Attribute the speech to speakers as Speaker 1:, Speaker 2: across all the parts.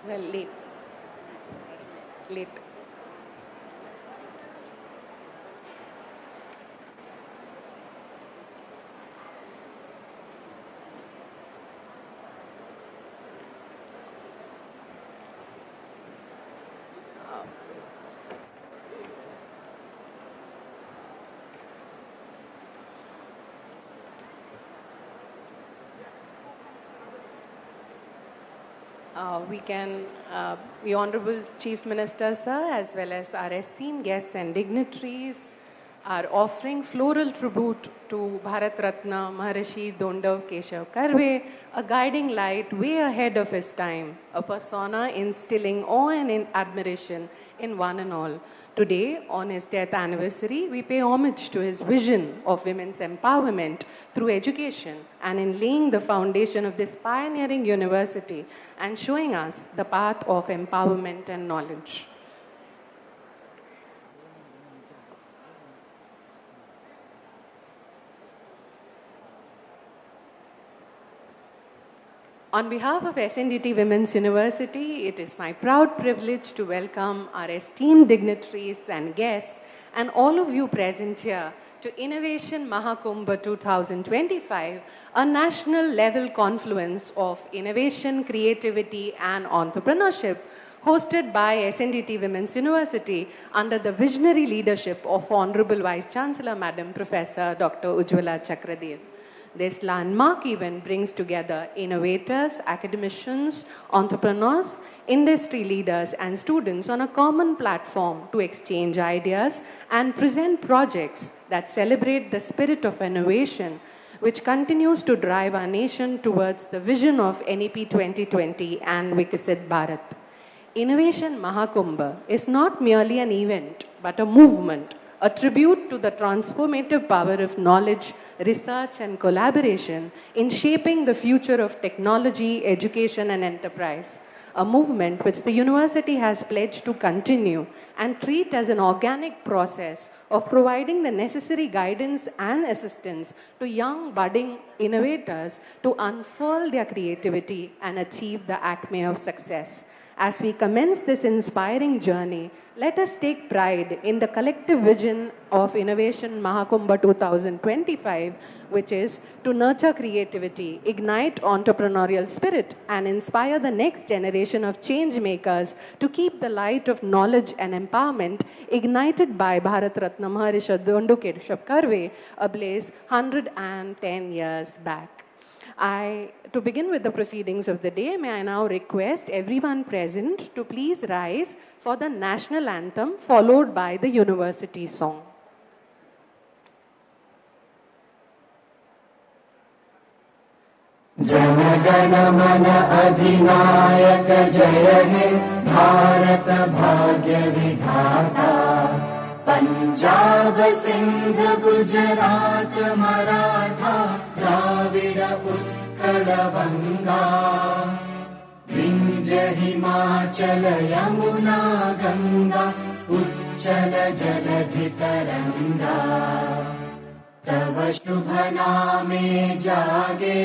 Speaker 1: Well, late. The Honorable Chief Minister, sir, as well as our esteemed guests and dignitaries, are offering floral tribute to Bharat Ratna Maharishi Dondav Keshav Karve, a guiding light way ahead of his time, a persona instilling awe and admiration in one and all. Today, on his death anniversary, we pay homage to his vision of women's empowerment through education and in laying the foundation of this pioneering university and showing us the path of empowerment and knowledge. On behalf of SNDT Women's University, it is my proud privilege to welcome our esteemed dignitaries and guests and all of you present here to Innovation Mahakumbha 2025, a national level confluence of innovation, creativity and entrepreneurship hosted by SNDT Women's University under the visionary leadership of Honorable Vice Chancellor Madam Professor Dr. Ujjwala Chakradev. This landmark event brings together innovators, academicians, entrepreneurs, industry leaders, and students on a common platform to exchange ideas and present projects that celebrate the spirit of innovation, which continues to drive our nation towards the vision of NEP 2020 and Vikasit Bharat. Innovation Mahakumbha is not merely an event, but a movement, a tribute to the transformative power of knowledge, research and collaboration in shaping the future of technology, education and enterprise. A movement which the university has pledged to continue and treat as an organic process of providing the necessary guidance and assistance to young budding innovators to unfurl their creativity and achieve the acme of success. As we commence this inspiring journey, let us take pride in the collective vision of Innovation Mahakumbha 2025, which is to nurture creativity, ignite entrepreneurial spirit, and inspire the next generation of change makers to keep the light of knowledge and empowerment ignited by Bharat Ratna Maharishi Dondav Keshav Karve ablaze 110 years back. To begin with the proceedings of the day, may I now request everyone present to please rise for the national anthem followed by the university song.
Speaker 2: Jana Gana मन अधिनायक जय हे भारत भाग्य विधाता पंजाब सिंध गुजरात मराठा द्राविड उत्कल गंगा विंध्य हिमाचल यमुना गंगा उच्चल जलधि तरंगा तव शुभ नामे जागे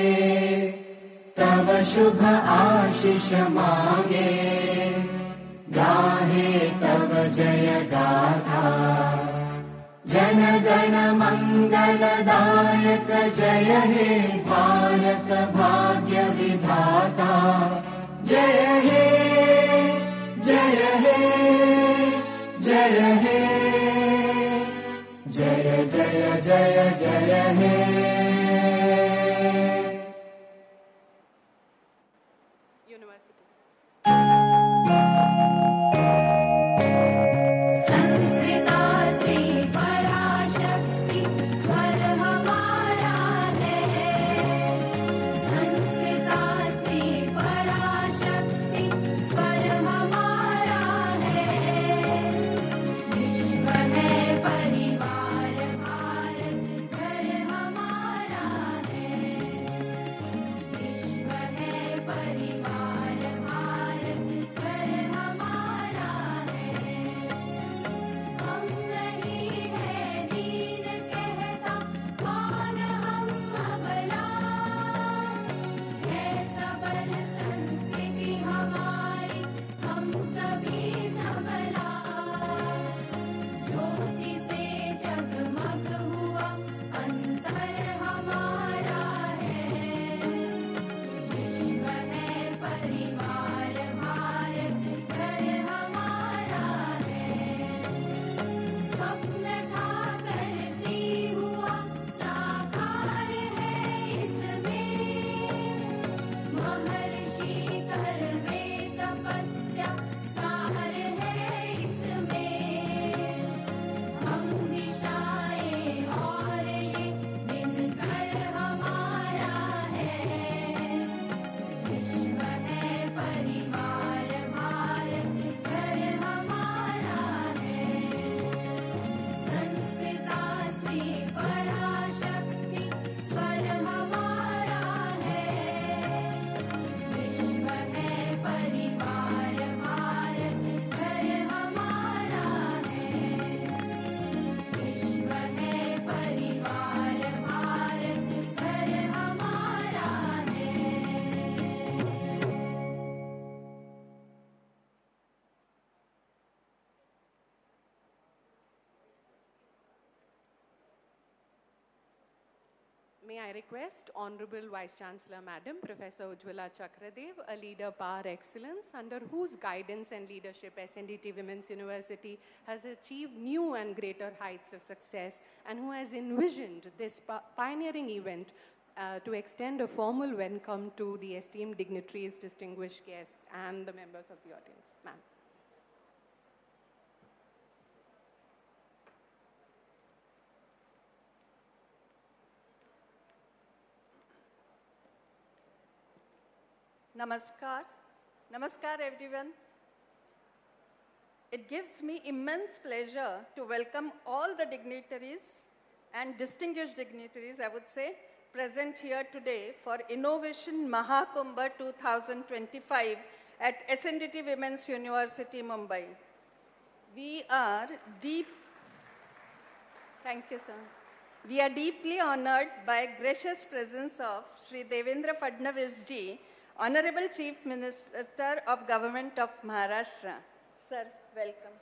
Speaker 2: तव शुभ आशीष मांगे गाहे तव जय गाथा जन गण मंगलदायक जय हे भारत भाग्य विधाता जय हे जय हे जय हे जय जय जय जय हे
Speaker 1: may I request Honorable Vice Chancellor Madam Professor Ujjwala Chakradev, a leader par excellence, under whose guidance and leadership SNDT Women's University has achieved new and greater heights of success, and who has envisioned this pioneering event to extend a formal welcome to the esteemed dignitaries, distinguished guests, and the members of the audience. Ma'am.
Speaker 3: Namaskar. Namaskar, everyone. It gives me immense pleasure to welcome all the dignitaries and distinguished dignitaries, I would say, present here today for Innovation Mahakumbha 2025 at SNDT Women's University, Mumbai. We are Thank you, sir. We are deeply honored by gracious presence of Shri Devendra Fadnavis ji, Honorable Chief Minister of Government of Maharashtra. Sir, welcome.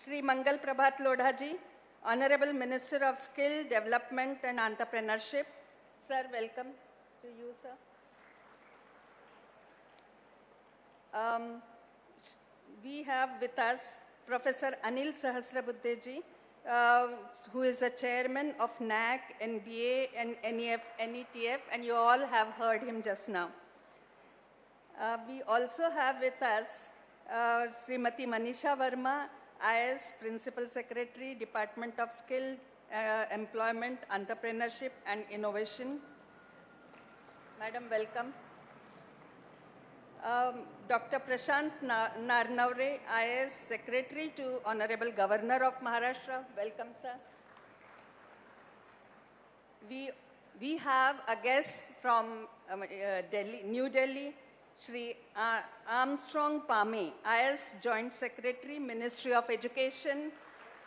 Speaker 3: Shri Mangal Prabhat Lodha ji, Honorable Minister of Skill, Development and Entrepreneurship. Sir, welcome to you, sir. We have with us Professor Anil Sahasrabuddhe ji, who is the chairman of NAC, NBA, and NEF, NETF, and you all have heard him just now. We also have with us Srimati Manisha Verma, IS Principal Secretary, Department of Skill, Employment, Entrepreneurship, and Innovation. Madam, welcome. Dr. Prashant Narnavre, IS Secretary to Honorable Governor of Maharashtra. Welcome, sir. We have a guest from Delhi, New Delhi, Shri Armstrong Pame, IS Joint Secretary, Ministry of Education,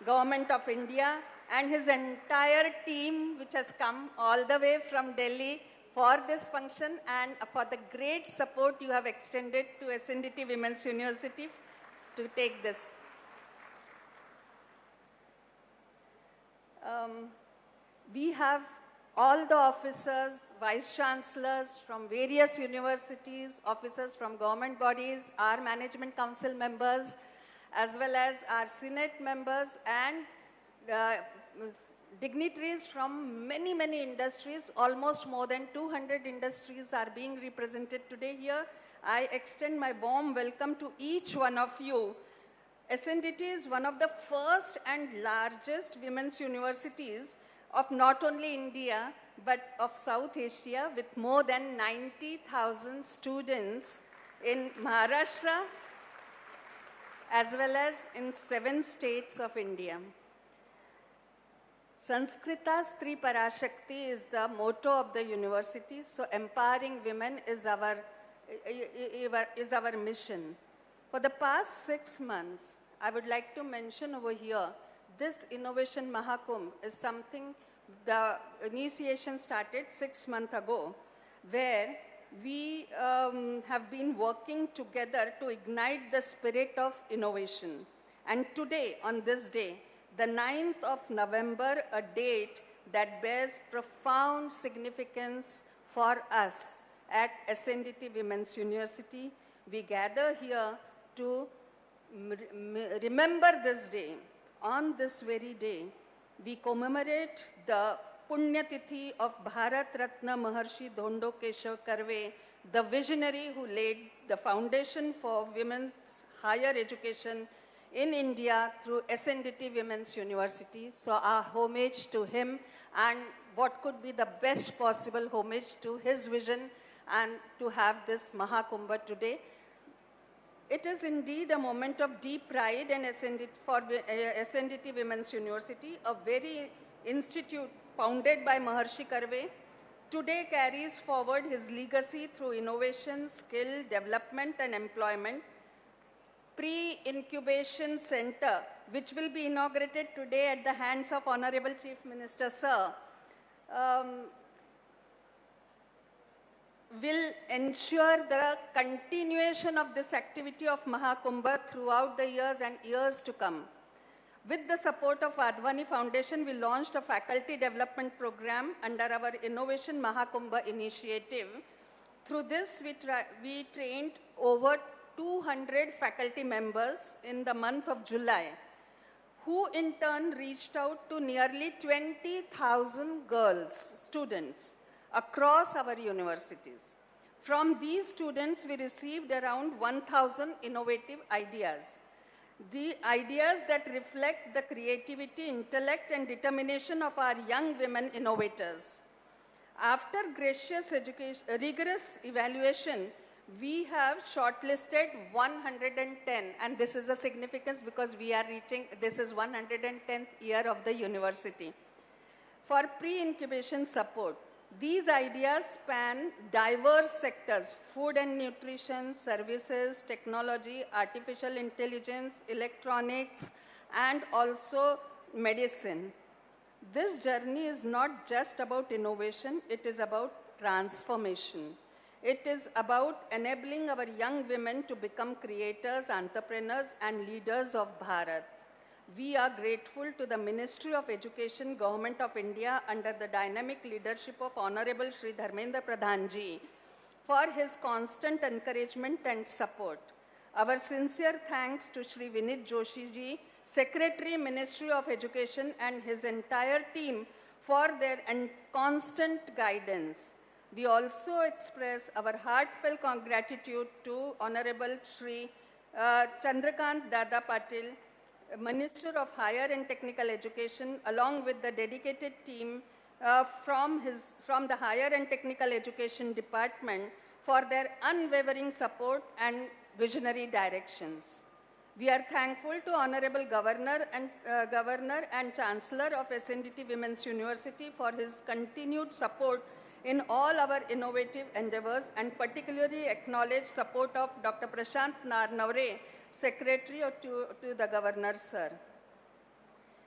Speaker 3: Government of India, and his entire team, which has come all the way from Delhi for this function and for the great support you have extended to SNDT Women's University to take this. We have all the officers, vice chancellors from various universities, officers from government bodies, our management council members, as well as our senate members and dignitaries from many, many industries. Almost more than 200 industries are being represented today here. I extend my warm welcome to each one of you. SNDT is one of the first and largest women's universities of not only India, but of South Asia, with more than 90,000 students in Maharashtra, as well as in 7 states of India. Sanskrita Stri Parashakti is the motto of the university, so empowering women is our mission. For the past 6 months, I would like to mention over here, this Innovation Mahakumbha is something, the initiation started 6 months ago, where we have been working together to ignite the spirit of innovation. And today, on this day, the 9th of November, a date that bears profound significance for us at SNDT Women's University, we gather here to remember this day. On this very day, we commemorate the Punyatithi of Bharat Ratna Maharshi Dhondo Keshav Karve, the visionary who laid the foundation for women's higher education in India through SNDT Women's University. So our homage to him, and what could be the best possible homage to his vision, and to have this Mahakumbha today. It is indeed a moment of deep pride in SNDT Women's University, a very institute founded by Maharshi Karve. Today carries forward his legacy through innovation, skill, development, and employment. Pre-incubation center, which will be inaugurated today at the hands of Honorable Chief Minister, sir, will ensure the continuation of this activity of Mahakumbha throughout the years and years to come. With the support of Advani Foundation, we launched a faculty development program under our Innovation Mahakumbha initiative. Through this, we trained over 200 faculty members in the month of July, who in turn reached out to nearly 20,000 girls, students, across our universities. From these students, we received around 1,000 innovative ideas. The ideas that reflect the creativity, intellect, and determination of our young women innovators. After rigorous evaluation, we have shortlisted 110, and this is a significance because we are reaching, this is 110th year of the university, for pre-incubation support. These ideas span diverse sectors: food and nutrition, services, technology, artificial intelligence, electronics, and also medicine. This journey is not just about innovation, it is about transformation. It is about enabling our young women to become creators, entrepreneurs, and leaders of Bharat. We are grateful to the Ministry of Education, Government of India, under the dynamic leadership of Honorable Shri Dharmendra Pradhan Ji, for his constant encouragement and support. Our sincere thanks to Shri Vinit Joshi Ji, Secretary, Ministry of Education, and his entire team for their constant guidance. We also express our heartfelt gratitude to Honorable Shri Chandrakant Dada Patil, Minister of Higher and Technical Education, along with the dedicated team from the Higher and Technical Education Department, for their unwavering support and visionary directions. We are thankful to Honorable Governor and Chancellor of SNDT Women's University for his continued support in all our innovative endeavors, and particularly acknowledge support of Dr. Prashant Narnavre, Secretary to the Governor, sir.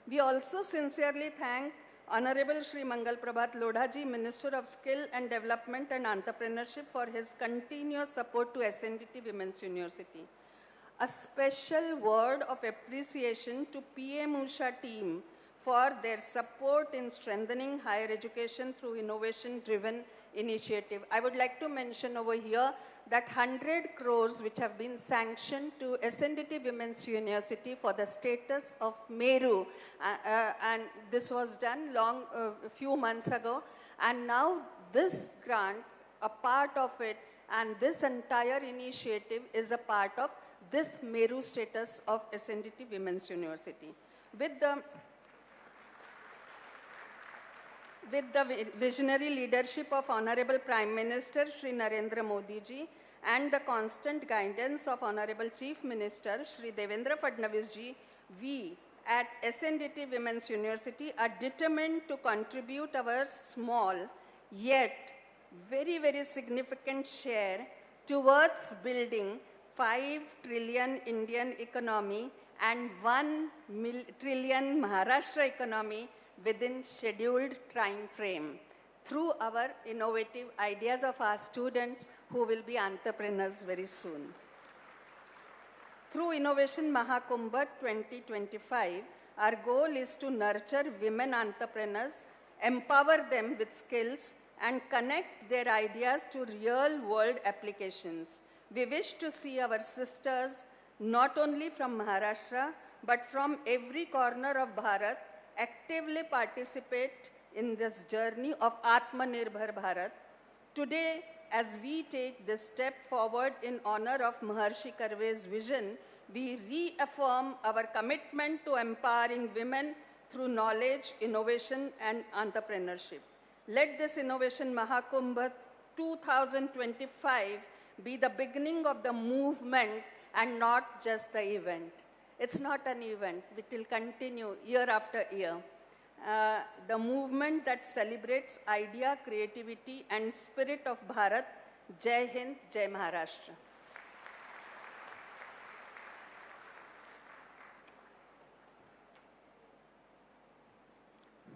Speaker 3: We also sincerely thank Honorable Shri Mangal Prabhat Lodha Ji, Minister of Skill and Development and Entrepreneurship, for his continuous support to SNDT Women's University. A special word of appreciation to PM Usha team for their support in strengthening higher education through innovation-driven initiative. I would like to mention over here that 100 crores which have been sanctioned to SNDT Women's University for the status of Meru, and this was done a few months ago, and now this grant, a part of it, and this entire initiative is a part of this Meru status of SNDT Women's University. With the visionary leadership of Honorable Prime Minister Shri Narendra Modi Ji and the constant guidance of Honorable Chief Minister Shri Devendra Fadnavis Ji, we at SNDT Women's University are determined to contribute our small yet very, very significant share towards building 5 trillion Indian economy and 1 trillion Maharashtra economy within scheduled time frame through our innovative ideas of our students who will be entrepreneurs very soon. Through Innovation Mahakumbha 2025, our goal is to nurture women entrepreneurs, empower them with skills, and connect their ideas to real-world applications. We wish to see our sisters, not only from Maharashtra, but from every corner of Bharat, actively participate in this journey of Atmanirbhar Bharat. Today, as we take this step forward in honor of Maharshi Karve's vision, we reaffirm our commitment to empowering women through knowledge, innovation, and entrepreneurship. Let this Innovation Mahakumbha 2025 be the beginning of the movement and not just the event. It's not an event, it will continue year after year. The movement that celebrates idea, creativity, and spirit of Bharat. Jai Hind, Jai Maharashtra.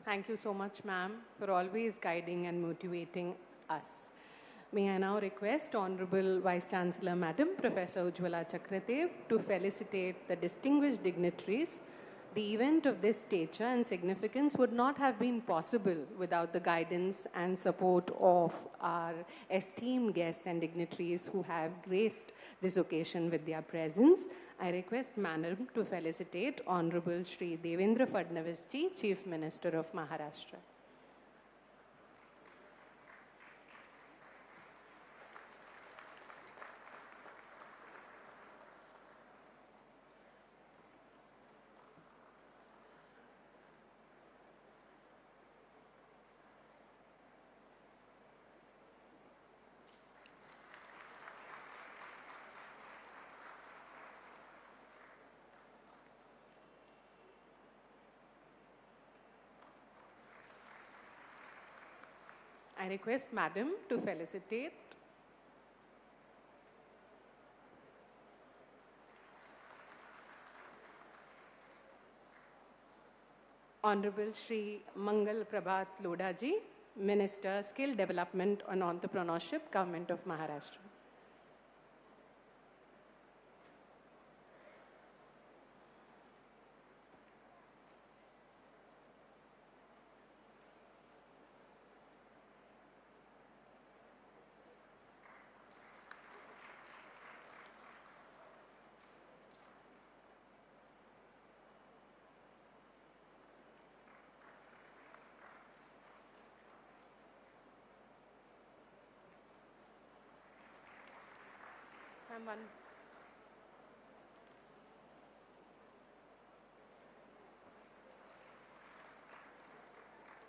Speaker 1: Thank you so much, ma'am, for always guiding and motivating us. May I now request Honorable Vice Chancellor, Madam Professor Ujjwala Chakradev, to felicitate the distinguished dignitaries The event of this stature and significance would not have been possible without the guidance and support of our esteemed guests and dignitaries who have graced this occasion with their presence. I request Madam to felicitate Honorable Shri Devendra Fadnavis ji, Chief Minister of Maharashtra. I request Madam to felicitate Honorable Shri Mangal Prabhat Lodha ji, Minister, Skill Development and Entrepreneurship, Government of Maharashtra.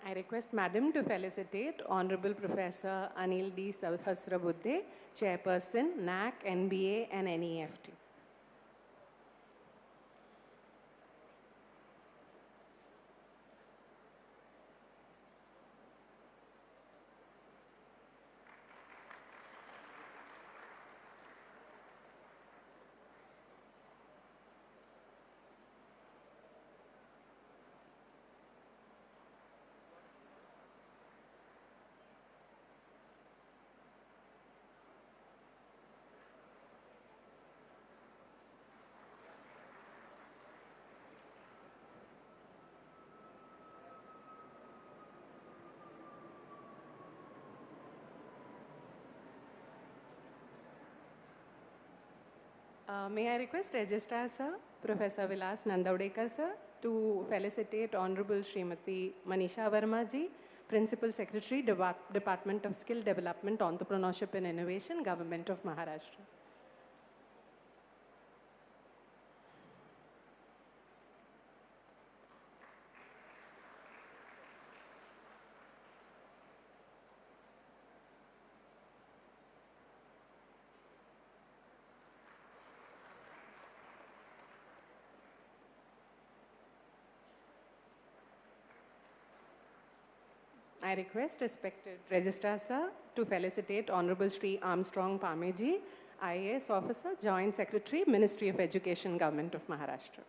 Speaker 1: I request Madam to felicitate Honorable Professor Anil D. Sahasrabudhe, Chairperson, NAC, NBA and NEFT. May I request Registrar Sir, Professor Vilas Nandavdekar Sir, to felicitate Honorable Srimati Manisha Verma ji, Principal Secretary, Department of Skill Development, Entrepreneurship and Innovation, Government of Maharashtra. I request respected Registrar Sir to felicitate Honorable Shri Armstrong Pameji, IAS Officer, Joint Secretary, Ministry of Education, Government of Maharashtra.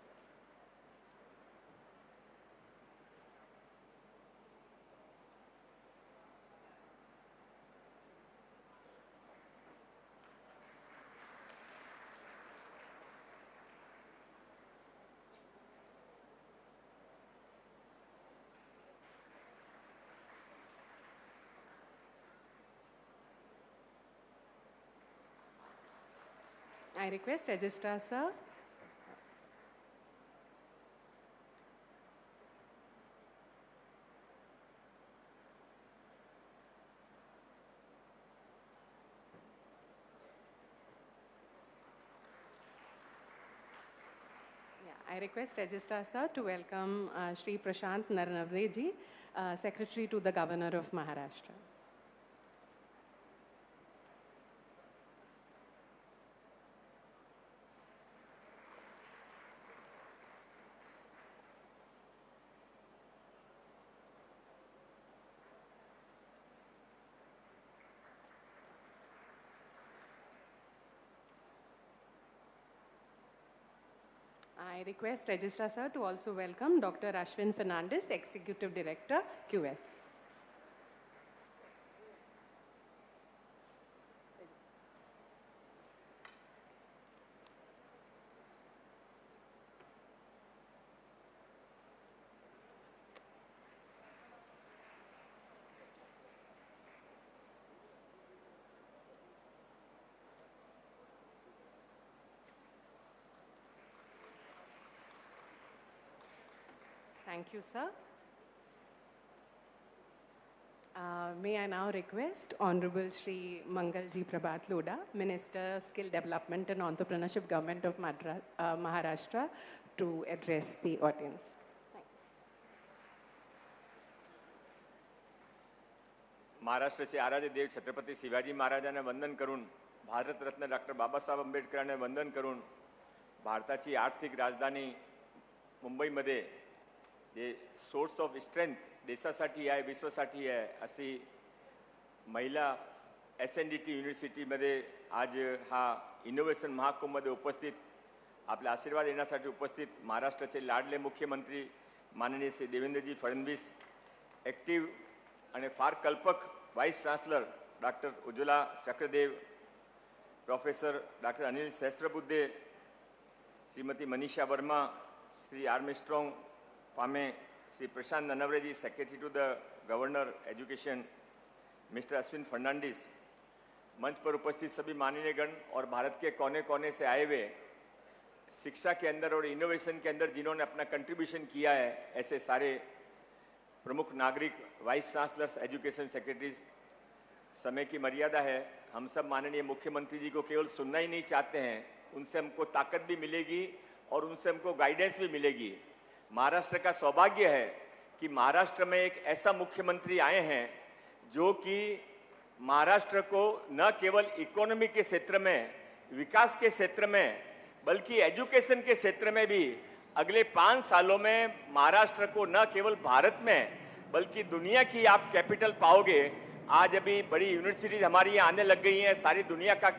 Speaker 1: I request Registrar Sir to welcome Shri Prashant Narnavde ji, Secretary to the Governor of Maharashtra. I request Registrar Sir to also welcome Dr. Ashwin Fernandez, Executive Director, QS. Thank you, sir. May I now request Honorable Shri Mangalji Prabhat Loda, Minister, Skill Development and Entrepreneurship, Government of Maharashtra, to address the audience.
Speaker 4: महाराष्ट्राचे आराध्य देव छत्रपती शिवाजी महाराजांना वंदन करून, Bharat Ratna doctor Babasaheb आंबेडकरांना वंदन करून, भारताची आर्थिक राजधानी मुंबईमध्ये जे सोर्स ऑफ स्ट्रेंथ देशासाठी आहे, विश्वासाठी आहे, अशी महिला SNDT युनिव्हर्सिटीमध्ये आज हा इनोव्हेशन महाकुंभमध्ये उपस्थित, आपले आशीर्वाद देण्यासाठी उपस्थित महाराष्ट्राचे लाडले मुख्यमंत्री माननीय श्री देवेंद्रजी फडणवीस, ॲक्टिव्ह आणि फार कल्पक vice chancellor doctor Ujjwala Chakradev, professor doctor Anil Sahasrabuddhe, Shrimati Manisha Verma, Shri Armstrong Pame, Shri Prashant Nanaware ji, secretary to the governor education, mister Ashwin Fernandes, मंच पर उपस्थित सभी माननीयगण और भारत के कोने कोने से आए हुए शिक्षा के अंदर और इनोवेशन के अंदर जिन्होंने अपना कंट्रीब्यूशन किया है, ऐसे सारे प्रमुख नागरिक, वाइस चांसलर्स, एजुकेशन सेक्रेटरीज, समय की मर्यादा है। हम सब माननीय मुख्यमंत्री जी को केवल सुनना ही नहीं चाहते हैं, उनसे हमको ताकत भी मिलेगी और उनसे हमको गाइडेंस भी मिलेगी। महाराष्ट्र का सौभाग्य है कि महाराष्ट्र में एक ऐसा मुख्यमंत्री आए हैं जो कि महाराष्ट्र को न केवल इकोनॉमी के क्षेत्र में, विकास के क्षेत्र में, बल्कि एजुकेशन के क्षेत्र में भी अगले 5 सालों में महाराष्ट्र को न केवल भारत में बल्कि दुनिया की आप कैपिटल पाओगे। आज अभी बड़ी यूनिवर्सिटीज हमारी यहाँ आने लग गई हैं, सारी दुनिया का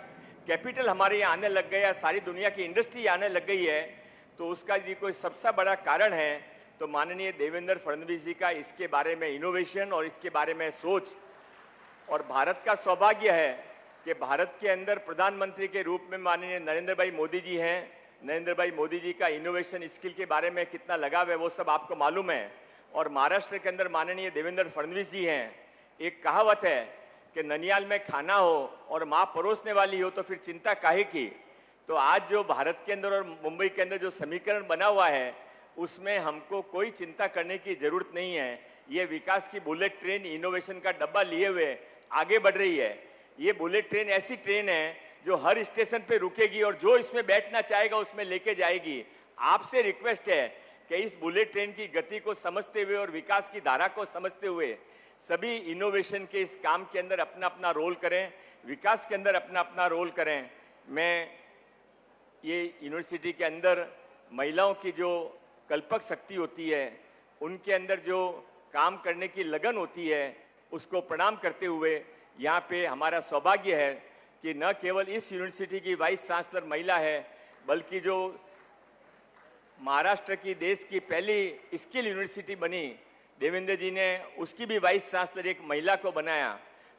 Speaker 4: कैपिटल हमारे यहाँ आने लग गया है, सारी दुनिया की इंडस्ट्री आने लग गई है। तो उसका यदि कोई सबसे बड़ा कारण है तो माननीय देवेंद्र फडणवीस जी का इसके बारे में इनोवेशन और इसके बारे में सोच। और भारत का सौभाग्य है कि भारत के अंदर प्रधानमंत्री के रूप में माननीय नरेंद्र भाई मोदी जी हैं। नरेंद्र भाई मोदी जी का इनोवेशन स्किल के बारे में कितना लगाव है वो सब आपको मालूम है। और महाराष्ट्र के अंदर माननीय देवेंद्र फडणवीस जी हैं। एक कहावत है कि ननियाल में खाना हो और माँ परोसने वाली हो तो फिर चिंता काहे की। तो आज जो भारत के अंदर और मुंबई के अंदर जो समीकरण बना हुआ है उसमें हमको कोई चिंता करने की जरूरत नहीं है। ये विकास की बुलेट ट्रेन इनोवेशन का डब्बा लिए हुए आगे बढ़ रही है। ये बुलेट ट्रेन ऐसी ट्रेन है जो हर स्टेशन पे रुकेगी और जो इसमें बैठना चाहेगा उसमें लेके जाएगी। आपसे रिक्वेस्ट है कि इस बुलेट ट्रेन की गति को समझते हुए और विकास की धारा को समझते हुए सभी इनोवेशन के इस काम के अंदर अपना अपना रोल करें, विकास के अंदर अपना अपना रोल करें। मैं ये यूनिवर्सिटी के अंदर महिलाओं की जो कल्पक शक्ति होती है, उनके अंदर जो काम करने की लगन होती है, उसको प्रणाम करते हुए यहाँ पे हमारा सौभाग्य है कि न केवल इस यूनिवर्सिटी की वाइस चांसलर महिला है बल्कि जो महाराष्ट्र की देश की पहली स्किल यूनिवर्सिटी बनी, देवेंद्र जी ने उसकी भी वाइस चांसलर एक महिला को बनाया।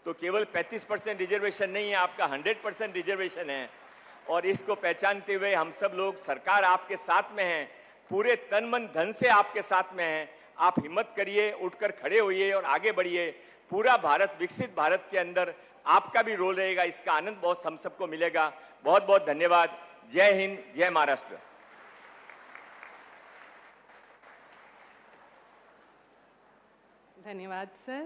Speaker 4: तो केवल 35% रिजर्वेशन नहीं है, आपका 100% रिजर्वेशन है। और इसको पहचानते हुए हम सब लोग, सरकार आपके साथ में है, पूरे तन मन धन से आपके साथ में है। आप हिम्मत करिए, उठकर खड़े होइए और आगे बढ़िए। पूरा भारत, विकसित भारत के अंदर आपका भी रोल रहेगा, इसका आनंद बहुत हम सबको मिलेगा। बहुत बहुत धन्यवाद। जय हिंद, जय Maharashtra.
Speaker 1: Dhanyawad, sir.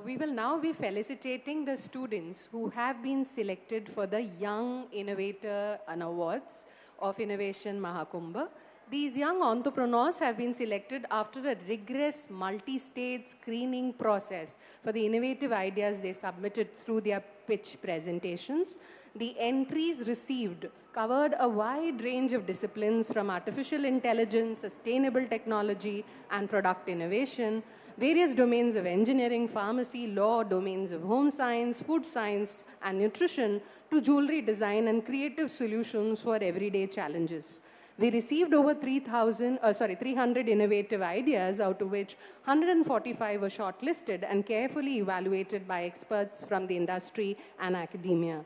Speaker 1: We will now be felicitating the students who have been selected for the Young Innovator Awards of Innovation Mahakumbha. These young entrepreneurs have been selected after a rigorous multi-stage screening process for the innovative ideas they submitted through their pitch presentations. The entries received covered a wide range of disciplines from artificial intelligence, sustainable technology, and product innovation, various domains of engineering, pharmacy, law, domains of home science, food science, and nutrition, to jewelry design and creative solutions for everyday challenges. We received over 300 innovative ideas, out of which 145 were shortlisted and carefully evaluated by experts from the industry and academia.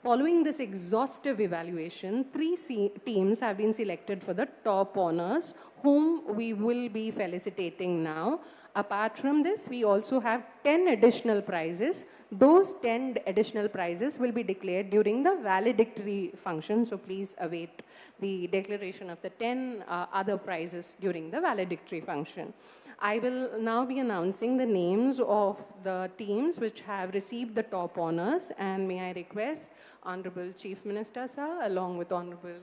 Speaker 1: Following this exhaustive evaluation, teams have been selected for the top honors, whom we will be felicitating now. Apart from this, we also have 10 additional prizes. Those 10 additional prizes will be declared during the valedictory function, so please await the declaration of the 10 other prizes during the valedictory function. I will now be announcing the names of the teams which have received the top honors, and may I request Honorable Chief Minister Sir along with Honorable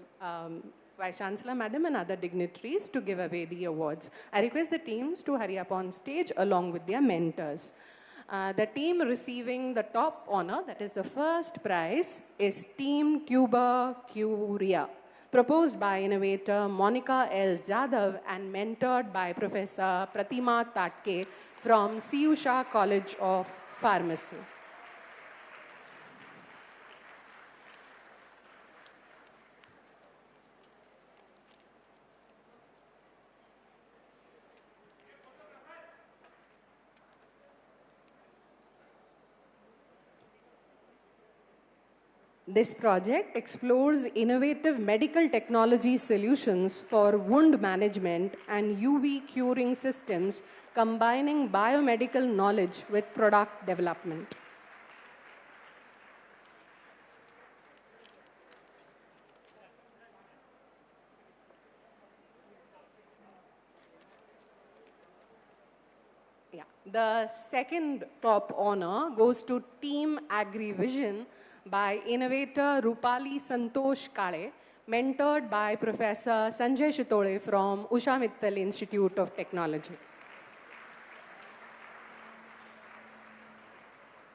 Speaker 1: Vice Chancellor Madam and other dignitaries to give away the awards. I request the teams to hurry up on stage along with their mentors. The team receiving the top honor, that is the first prize, is Team Cuba Curia, proposed by innovator Monica L. Jadhav and mentored by Professor Pratima Tatke from CU Shah College of Pharmacy. This project explores innovative medical technology solutions for wound management and UV curing systems, combining biomedical knowledge with product development. Yeah. The second top honor goes to Team AgriVision by innovator Rupali Santosh Kale, mentored by Professor Sanjay Shitole from Usha Mittal Institute of Technology.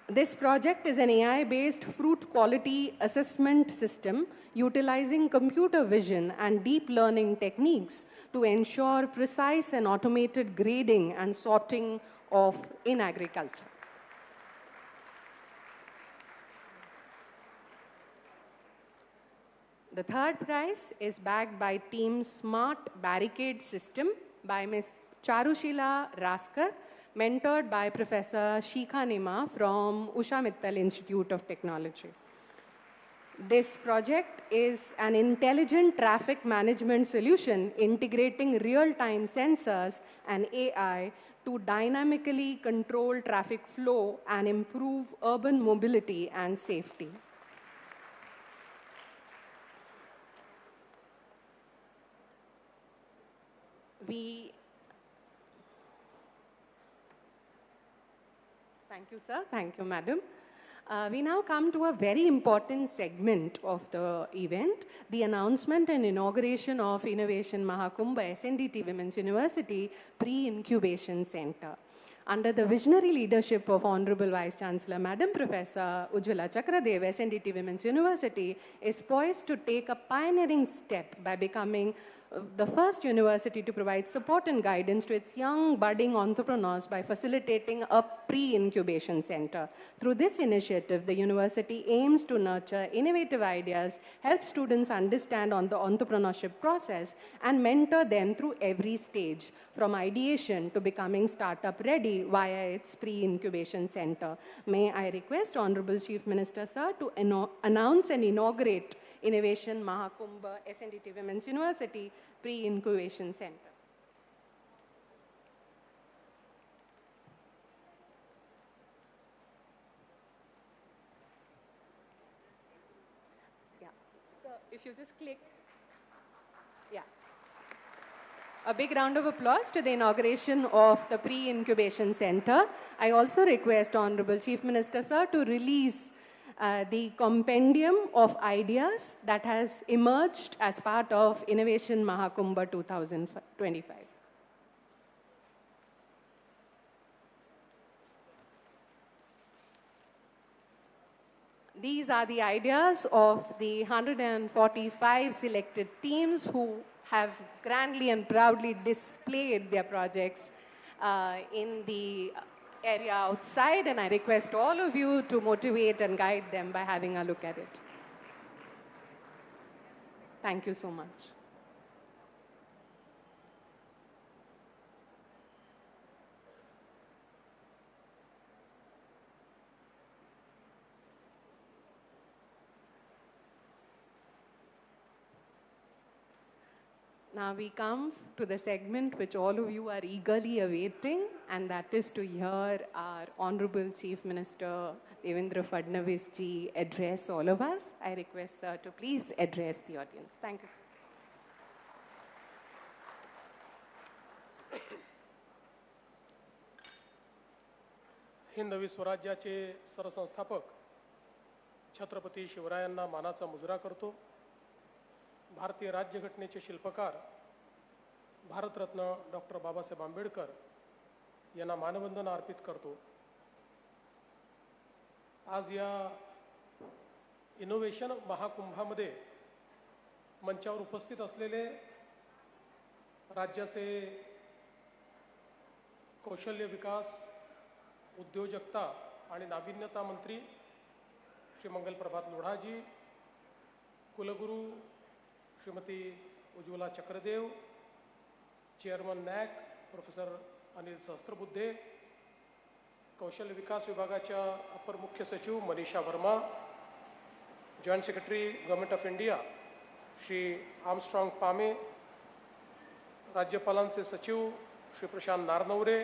Speaker 1: This project is an AI-based fruit quality assessment system utilizing computer vision and deep learning techniques to ensure precise and automated grading and sorting in agriculture. The third prize is backed by Team Smart Barricade System by Ms. Charushila Raskar, mentored by Professor Shikha Nima from Usha Mittal Institute of Technology. This project is an intelligent traffic management solution integrating real-time sensors and AI to dynamically control traffic flow and improve urban mobility and safety. Thank you, sir. Thank you, madam. We now come to a very important segment of the event, the announcement and inauguration of Innovation Mahakumbha, SNDT Women's University Pre-incubation Center. Under the visionary leadership of Honorable Vice Chancellor Madam Professor Ujjwala Chakradev, SNDT Women's University is poised to take a pioneering step by becoming the first university to provide support and guidance to its young budding entrepreneurs by facilitating a pre-incubation center. Through this initiative, the university aims to nurture innovative ideas, help students understand on the entrepreneurship process, and mentor them through every stage, from ideation to becoming startup ready via its pre-incubation center. May I request Honorable Chief Minister, sir, to announce and inaugurate Innovation Mahakumbha, SNDT Women's University Pre-incubation Center. Yeah, so if you just click, yeah. A big round of applause to the inauguration of the Pre-incubation Center. I also request Honorable Chief Minister, sir, to release the compendium of ideas that has emerged as part of Innovation Mahakumbha 2025. These are the ideas of the 145 selected teams who have grandly and proudly displayed their projects in the area outside, and I request all of you to motivate and guide them by having a look at it. Thank you so much. Now we come to the segment which all of you are eagerly awaiting, and that is to hear our Honorable Chief Minister Devendra Fadnavis ji address all of us. I request sir to please address the audience. Thank you, sir.
Speaker 5: Hindavi स्वराज्याचे सरसंस्थापक छत्रपती शिवरायांना मानाचा मुजरा करतो. भारतीय राज्यघटनेचे शिल्पकार Bharat Ratna doctor Babasaheb Ambedkar यांना मानवंदना अर्पित करतो. आज या इनोव्हेशन महाकुंभामध्ये मंचावर उपस्थित असलेले राज्याचे कौशल्य विकास, उद्योजकता आणि नाविन्यता मंत्री श्री मंगल प्रभात लोढाजी, कुलगुरू Shrimati Ujjwala Chakradev, chairman NAAC professor Anil Sahasrabuddhe, कौशल्य विकास विभागाच्या अपर मुख्य सचिव Manisha Verma, joint secretary government of India Shri Armstrong Pame, राज्यपालांचे सचिव श्री प्रशांत नारनवरे,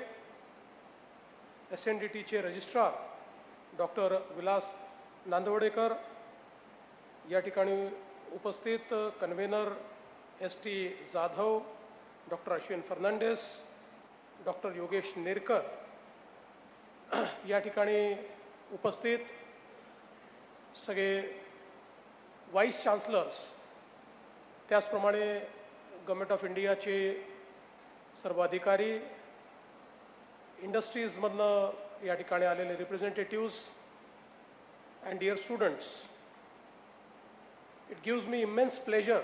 Speaker 5: SNDTचे रजिस्ट्रार डॉक्टर विलास नांदवडेकर, या ठिकाणी उपस्थित convener ST Jadhav, doctor Ashwin Fernandes, doctor Yogesh Nerkar, या ठिकाणी उपस्थित सगळे वाईस चान्सलर्स, त्याचप्रमाणे गव्हर्नमेंट ऑफ इंडियाचे सर्व अधिकारी, इंडस्ट्रीजमधनं या ठिकाणी आलेले रिप्रेझेंटेटिव्स and dear students, it gives me immense pleasure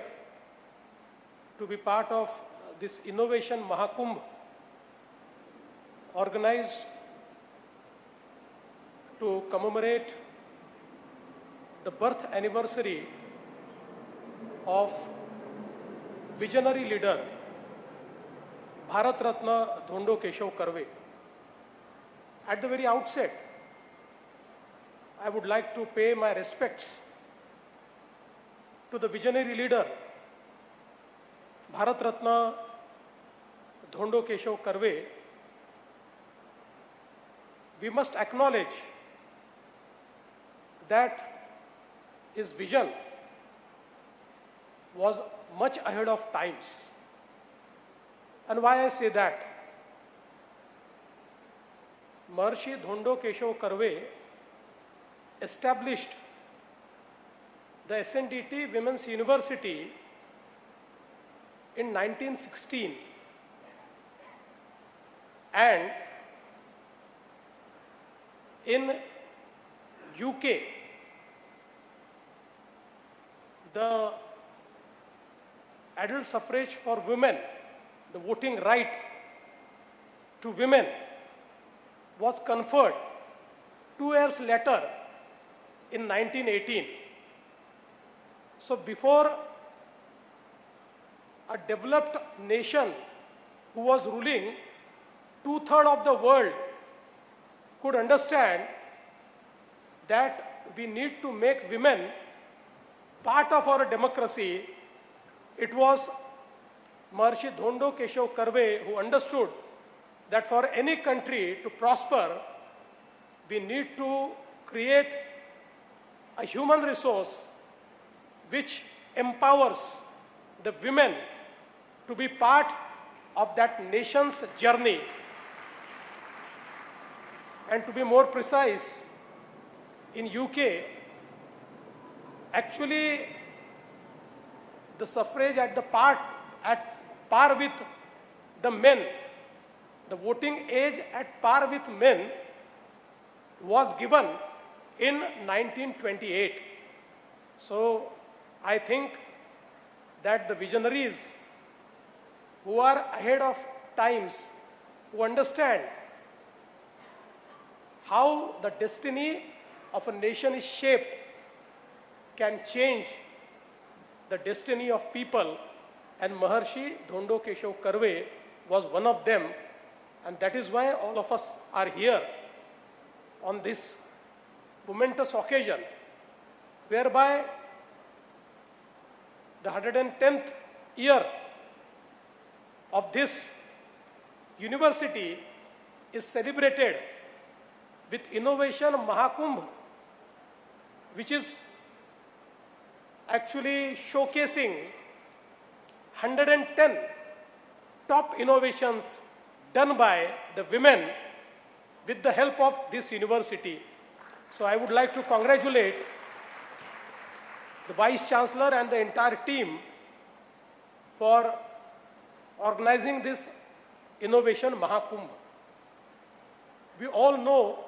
Speaker 5: to be part of this Innovation Mahakumbha organized to commemorate the birth anniversary of visionary leader Bharat Ratna Dhondo Keshav Karve. At the very outset, I would like to pay my respects to the visionary leader Bharat Ratna Dhondo Keshav Karve. We must acknowledge that his vision was much ahead of times. And why I say that? Maharshi Dhondo Keshav Karve established the SNDT Women's University in 1916, and in UK the adult suffrage for women, the voting right to women, was conferred 2 years later in 1918. So before a developed nation who was ruling 2/3 of the world could understand that we need to make women part of our democracy, it was Maharshi Dhondo Keshav Karve who understood that for any country to prosper, we need to create a human resource which empowers the women to be part of that nation's journey. And to be more precise, in UK, actually the suffrage at par with the men, the voting age at par with men was given in 1928. So I think that the visionaries who are ahead of times, who understand how the destiny of a nation is shaped, can change the destiny of people, and Maharshi Dhondo Keshav Karve was one of them, and that is why all of us are here on this momentous occasion, whereby the 110th year of this university is celebrated with Innovation Mahakumbha, which is actually showcasing 110 top innovations done by the women with the help of this university. So I would like to congratulate the Vice Chancellor and the entire team for organizing this Innovation Mahakumbha. We all know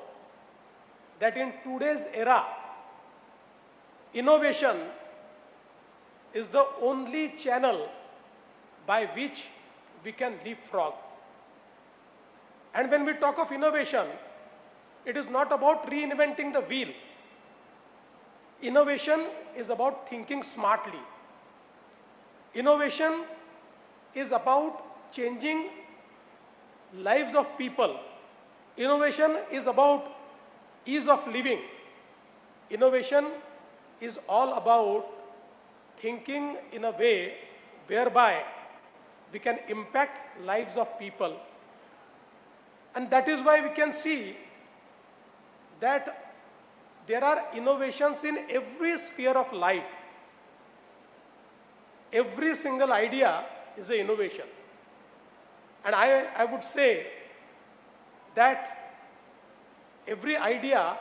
Speaker 5: that in today's era, innovation is the only channel by which we can leapfrog. And when we talk of innovation, it is not about reinventing the wheel. Innovation is about thinking smartly. Innovation is about changing lives of people. Innovation is about ease of living. Innovation is all about thinking in a way whereby we can impact lives of people. And that is why we can see that there are innovations in every sphere of life. Every single idea is an innovation. And I would say that every idea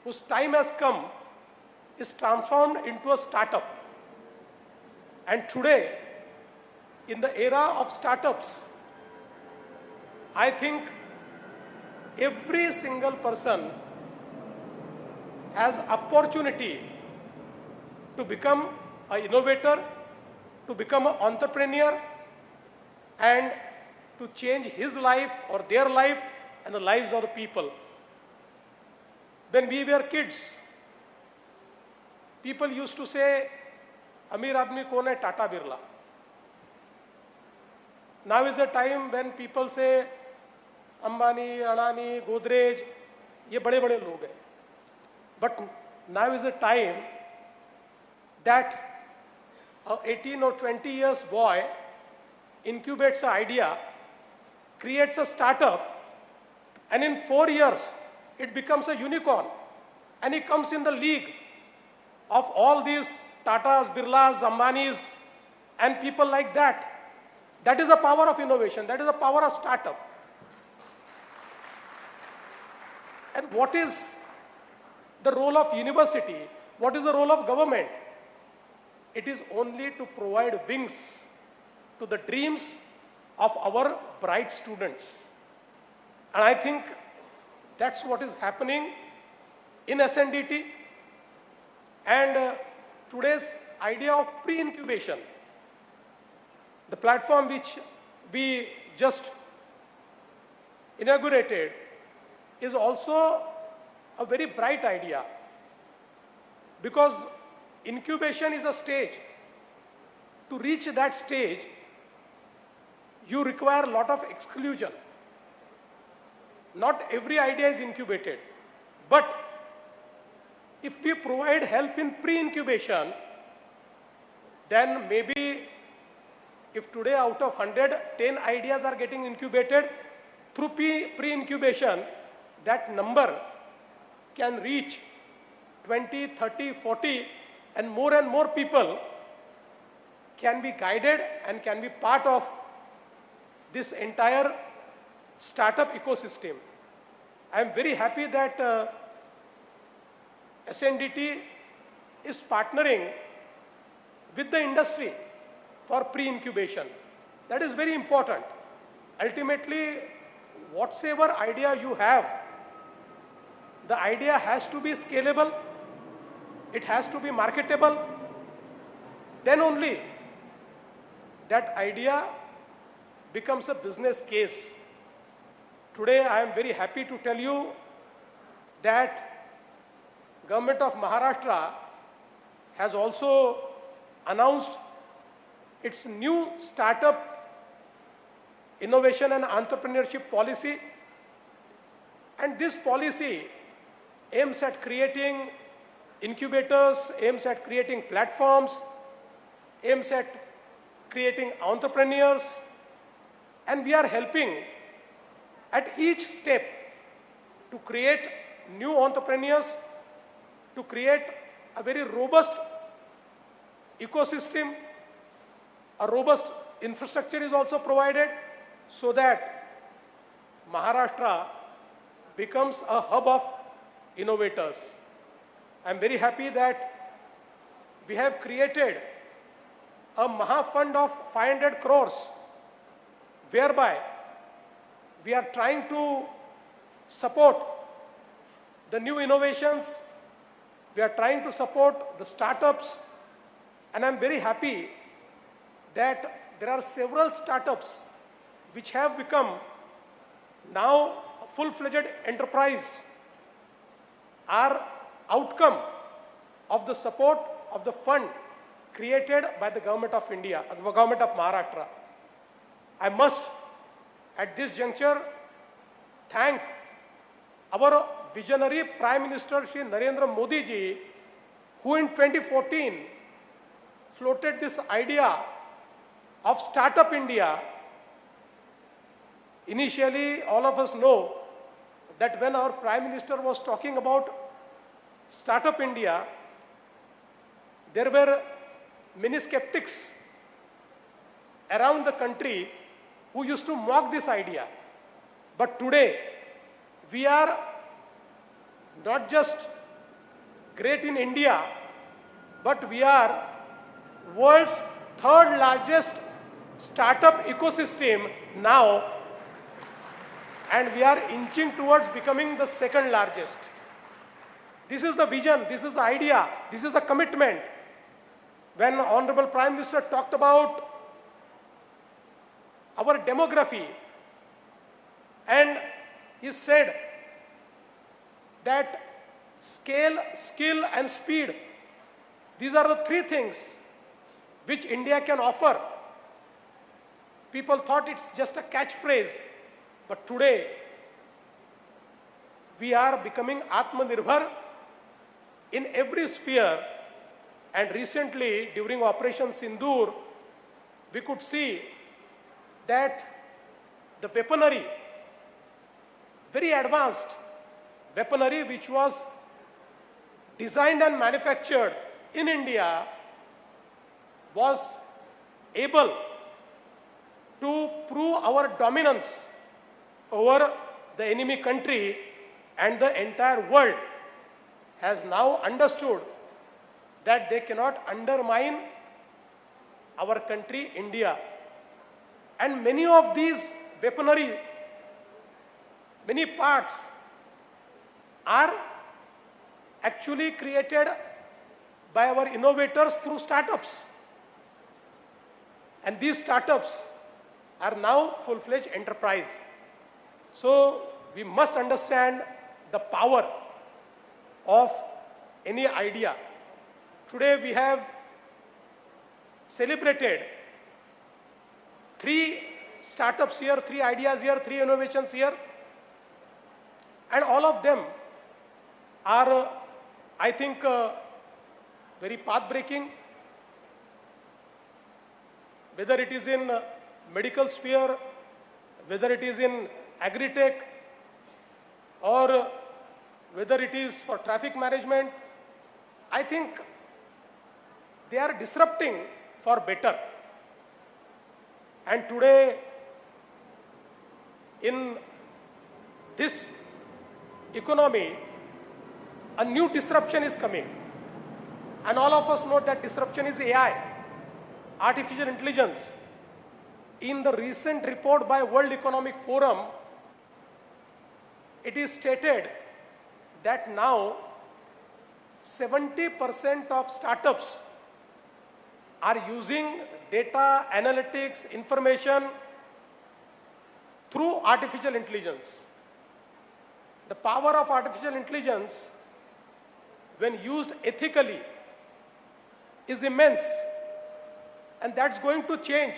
Speaker 5: whose time has come is transformed into a startup. And today, in the era of startups, I think every single person has opportunity to become an innovator, to become an entrepreneur, and to change his life or their life and the lives of the people. When we were kids, people used to say, Amir Admi kaun hai? Tata Birla. Now is a time when people say, Ambani, Adani, Godrej, ye bade bade log hai. But now is a time that an 18 or 20 years boy incubates an idea, creates a startup, and in 4 years, it becomes a unicorn. And he comes in the league of all these Tatas, Birlas, Ambanis, and people like that. That is the power of innovation. That is the power of startup. And what is the role of university? What is the role of government? It is only to provide wings to the dreams of our bright students. And I think that's what is happening in SNDT. And today's idea of pre-incubation, the platform which we just inaugurated, is also a very bright idea, because incubation is a stage. To reach that stage, you require a lot of exclusion. Not every idea is incubated, but if we provide help in pre-incubation, then maybe if today out of 100, 10 ideas are getting incubated, through pre-incubation, that number can reach 20, 30, 40, and more people can be guided and can be part of this entire startup ecosystem. I am very happy that SNDT is partnering with the industry for pre-incubation. That is very important. Ultimately, whatsoever idea you have, the idea has to be scalable, it has to be marketable, then only that idea becomes a business case. Today, I am very happy to tell you that Government of Maharashtra has also announced its new startup innovation and entrepreneurship policy. And this policy aims at creating incubators, aims at creating platforms, aims at creating entrepreneurs, and we are helping at each step to create new entrepreneurs, to create a very robust ecosystem. A robust infrastructure is also provided so that Maharashtra becomes a hub of innovators. I am very happy that we have created a Maha Fund of 500 crores, whereby we are trying to support the new innovations, we are trying to support the startups, and I am very happy that there are several startups which have become now a full-fledged enterprise, are outcome of the support of the fund created by the government of India, the government of Maharashtra. I must at this juncture thank our visionary Prime Minister Shri Narendra Modi ji, who in 2014 floated this idea of Startup India. Initially, all of us know that when our Prime Minister was talking about Startup India, there were many skeptics around the country who used to mock this idea. But today, we are not just great in India, but we are world's third largest startup ecosystem now, and we are inching towards becoming the second largest. This is the vision, this is the idea, this is the commitment. When Honorable Prime Minister talked about our demography, and he said that scale, skill and speed, these are the three things which India can offer. People thought it's just a catchphrase, but today we are becoming Atmanirbhar in every sphere. And recently, during Operation Sindoor, we could see that the weaponry, very advanced weaponry which was designed and manufactured in India, was able to prove our dominance over the enemy country, and the entire world has now understood that they cannot undermine our country, India. And many of these weaponry, many parts are actually created by our innovators through startups. And these startups are now full-fledged enterprise. So we must understand the power of any idea. Today we have celebrated 3 startups here, 3 ideas here, 3 innovations here, and all of them are, I think, very path-breaking. Whether it is in medical sphere, whether it is in agri-tech, or whether it is for traffic management, I think they are disrupting for better. And today, in this economy, a new disruption is coming. And all of us know that disruption is AI, artificial intelligence. In the recent report by World Economic Forum, it is stated that now 70% of startups are using data, analytics, information through artificial intelligence. The power of artificial intelligence, when used ethically, is immense, and that's going to change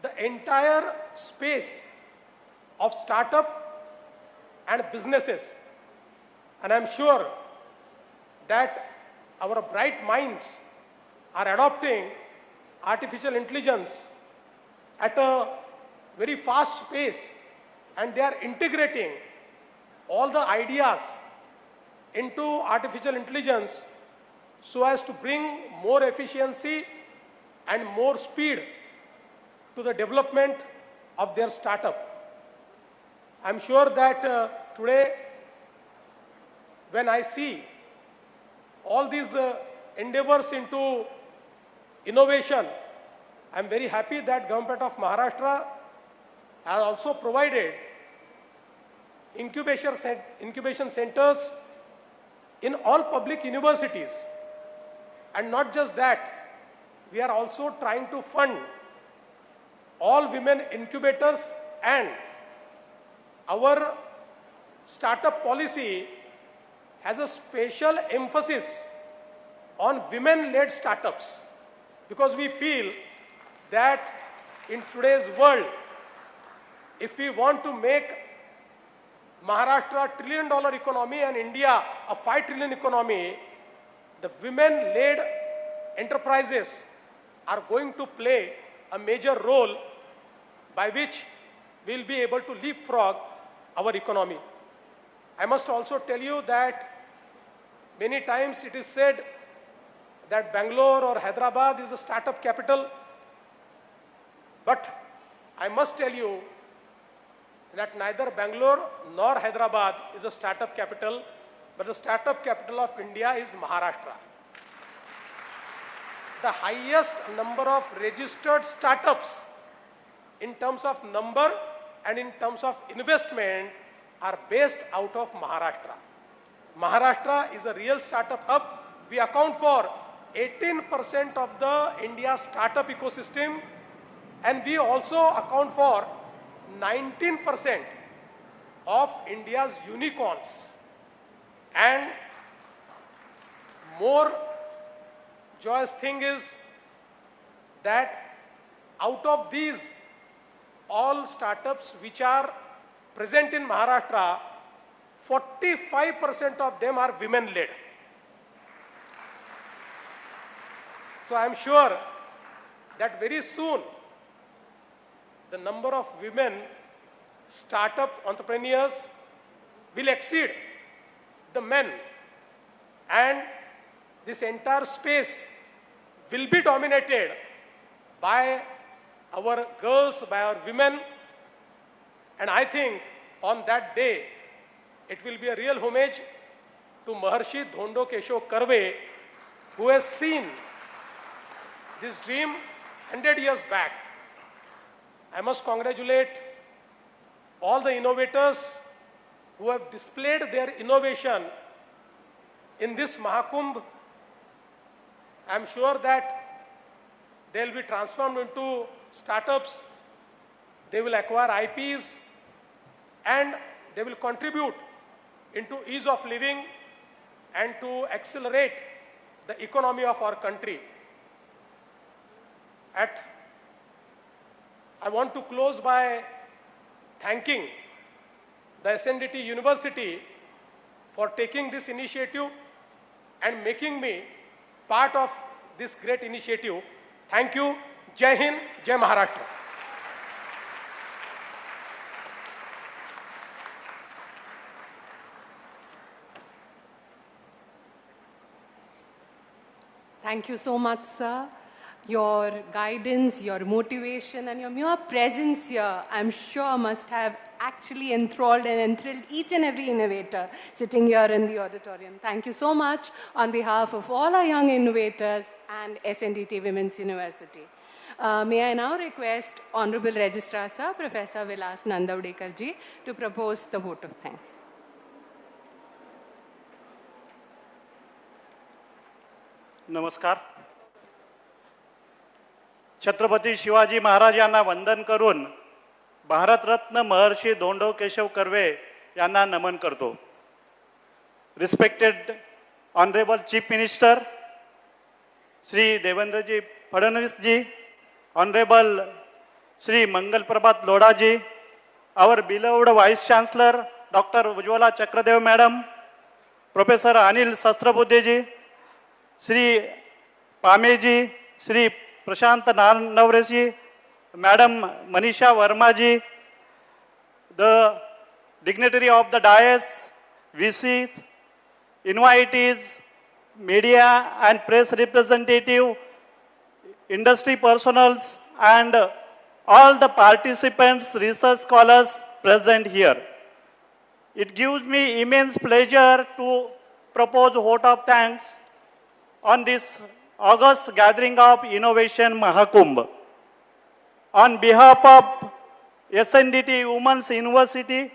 Speaker 5: the entire space of startup and businesses. And I'm sure that our bright minds are adopting artificial intelligence at a very fast pace, and they are integrating all the ideas into artificial intelligence so as to bring more efficiency and more speed to the development of their startup. I'm sure that today, when I see all these endeavors into innovation, I'm very happy that Government of Maharashtra has also provided incubation centers in all public universities. And not just that, we are also trying to fund all women incubators, and our startup policy has a special emphasis on women-led startups, because we feel that in today's world, if we want to make Maharashtra a $1 trillion economy and India a $5 trillion economy, the women-led enterprises are going to play a major role by which we'll be able to leapfrog our economy. I must also tell you that many times it is said that Bangalore or Hyderabad is a startup capital, but I must tell you that neither Bangalore nor Hyderabad is a startup capital, but the startup capital of India is Maharashtra. The highest number of registered startups in terms of number and in terms of investment are based out of Maharashtra. Maharashtra is a real startup hub. We account for 18% of the India startup ecosystem, and we also account for 19% of India's unicorns. And more joyous thing is that out of these all startups which are present in Maharashtra, 45% of them are women-led. So I am sure that very soon the number of women startup entrepreneurs will exceed the men, and this entire space will be dominated by our girls, by our women. And I think on that day, it will be a real homage to Maharshi Dhondo Keshav Karve, who has seen this dream 100 years back. I must congratulate all the innovators who have displayed their innovation in this Mahakumbh. I am sure that they will be transformed into startups, they will acquire IPs, and they will contribute into ease of living and to accelerate the economy of our country. I want to close by thanking the SNDT University for taking this initiative and making me part of this great initiative. Thank you. Jai Hind, Jai Maharashtra.
Speaker 1: Thank you so much, sir. Your guidance, your motivation, and your mere presence here, I'm sure must have actually enthralled and enthralled each and every innovator sitting here in the auditorium. Thank you so much on behalf of all our young innovators and SNDT Women's University. May I now request Honorable Registrar Sir, Professor Vilas Nandavdekar ji, to propose the vote of thanks.
Speaker 6: नमस्कार. छत्रपती शिवाजी महाराज यांना वंदन करून भारतरत्न महर्षी धोंडो केशव कर्वे यांना नमन करतो. Respected honourable chief minister Shri Devendra ji Fadnavis ji, honourable Shri Mangal Prabhat Lodha ji, our beloved Vice Chancellor Dr. Ujjwala Chakradev Madam, Professor Anil Sahasrabudhe ji, Shri Pame ji, Shri Prashant Navre ji, Madam Manisha Verma ji, the dignitary of the dais, VCs, invitees, media and press representative, industry personals, and all the participants, research scholars present here. It gives me immense pleasure to propose a vote of thanks on this August gathering of Innovation Mahakumbha. On behalf of SNDT Women's University,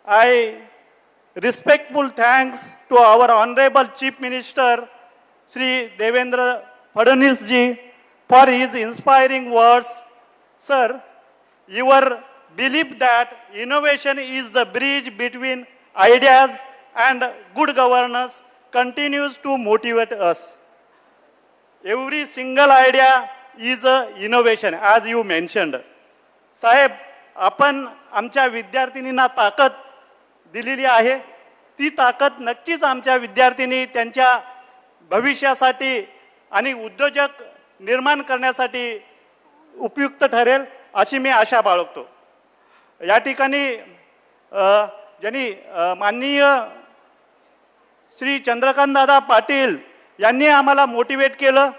Speaker 6: I respectful thanks to our Honorable Chief Minister, Shri Devendra Fadnavis ji, for his inspiring words. Sir, your belief that innovation is the bridge between ideas and good governance continues to motivate us. Every single idea is a innovation, as you mentioned. साहेब, आपण आमच्या विद्यार्थिनींना ताकद दिलेली आहे. ती ताकद नक्कीच आमच्या विद्यार्थिनी त्यांच्या भविष्यासाठी आणि उद्योजक निर्माण करण्यासाठी उपयुक्त ठरेल अशी मी आशा बाळगतो. या ठिकाणी ज्यांनी माननीय श्री चंद्रकांत दादा पाटील यांनी आम्हाला मोटिवेट केलं,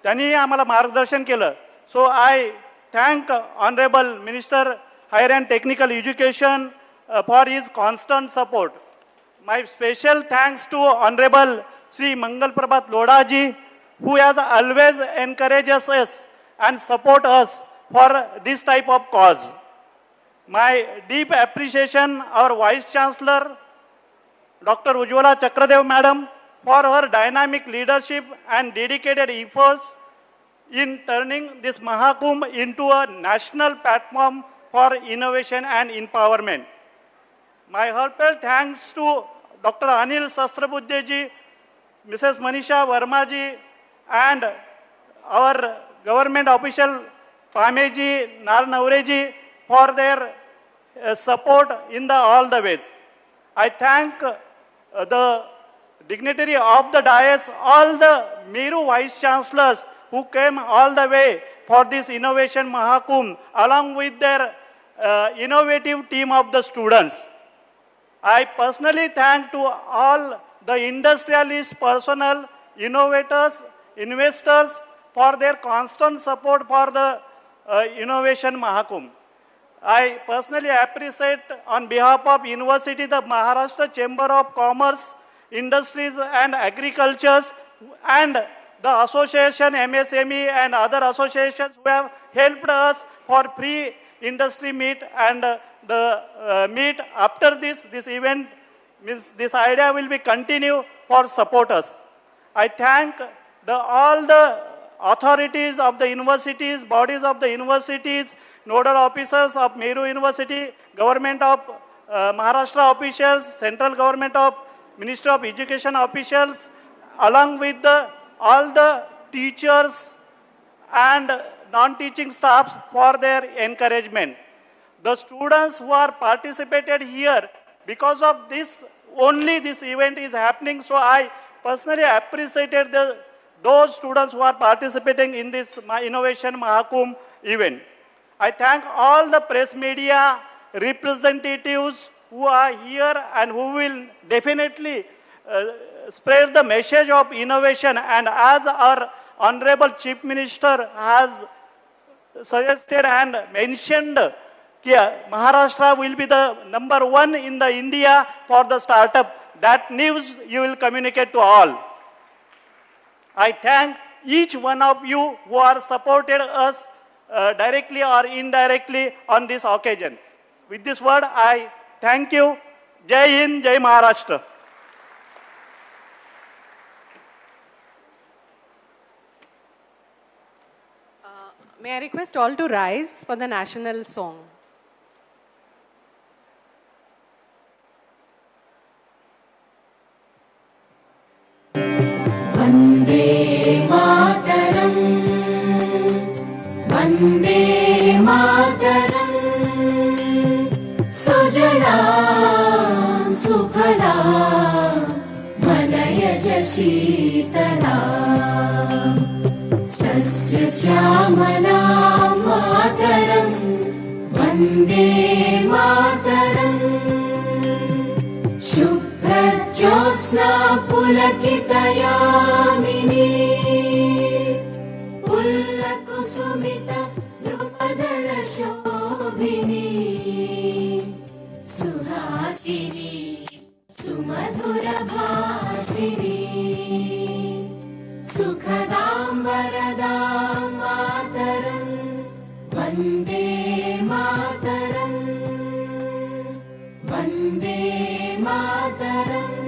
Speaker 6: त्यांनी आम्हाला मार्गदर्शन केलं. सो आय thank Honorable Minister Higher and Technical Education for his constant support. My special thanks to Honorable Shri Mangal Prabhat Lodha ji, who has always encouraged us and support us for this type of cause. My deep appreciation our Vice Chancellor, Dr. Ujjwala Chakradev Madam, for her dynamic leadership and dedicated efforts in turning this Mahakumbh into a national platform for innovation and empowerment. My heartfelt thanks to Dr. Anil Sahasrabudhe ji, Mrs. Manisha Verma ji, and our government official Pame ji, Nar Navre ji for their support in all the ways. I thank the dignitary of the dais, all the Meru Vice Chancellors who came all the way for this Innovation Mahakumbh along with their innovative team of the students. I personally thank to all the industrialists, personnel, innovators, investors for their constant support for the Innovation Mahakumbh. I personally appreciate on behalf of University, the Maharashtra Chamber of Commerce, Industries and Agricultures, and the association, MSME and other associations who have helped us for pre-industry meet, and the meet after this event, means this idea will be continue for support us. I thank all the authorities of the universities, bodies of the universities, nodal officers of Meru University, government of Maharashtra officials, central government of Ministry of Education officials, along with all the teachers and non-teaching staffs for their encouragement. The students who are participated here, because of this, only this event is happening, so I personally appreciated those students who are participating in this Innovation Mahakumbh event. I thank all the press media representatives who are here and who will definitely spread the message of innovation, and as our Honorable Chief Minister has suggested and mentioned, Maharashtra will be the #1 in the India for the startup. That news you will communicate to all. I thank each one of you who are supported us directly or indirectly on this occasion. With this word, I thank you. Jai Hind, Jai Maharashtra.
Speaker 1: May I request all to rise for the national song?
Speaker 2: Vande Mataram, Vande Mataram, Sujalam Sukhalam, Malayaj Sheetalam, Sasya Shyamalam मातरम् वन्दे मातरम् शुभ्रज्योत्स्ना पुलकितयामिनी पुल्लकुसुमित द्रुपदलशोभिनी सुहासिनी सुमधुरभाषिणी सुखदां वरदां मातरं वन्दे मातरं वन्दे मातरम्